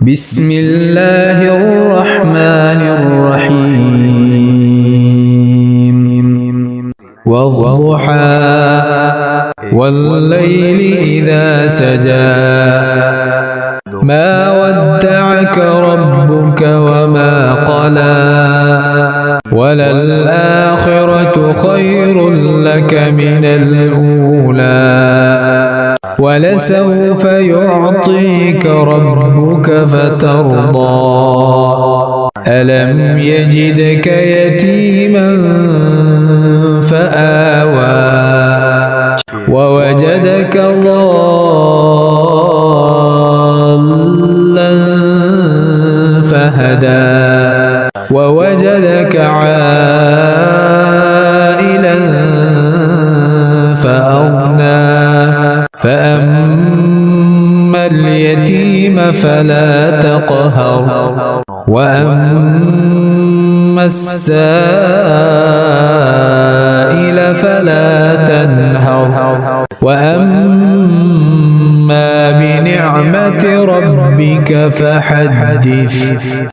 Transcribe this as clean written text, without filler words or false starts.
بسم الله الرحمن الرحيم والضحى والليل إذا سجى ما ودعك ربك وما قلى وللآخرة خير لك من الأولى ولسوف يعطيك ربك فترضى ألم يجدك يتيما فآوى ووجدك ضالا فهدى ووجدك عائلا فأغنى فأما اليتيم فلا تقهر وأما السائل فلا تنهر وأما بنعمة ربك فحدث.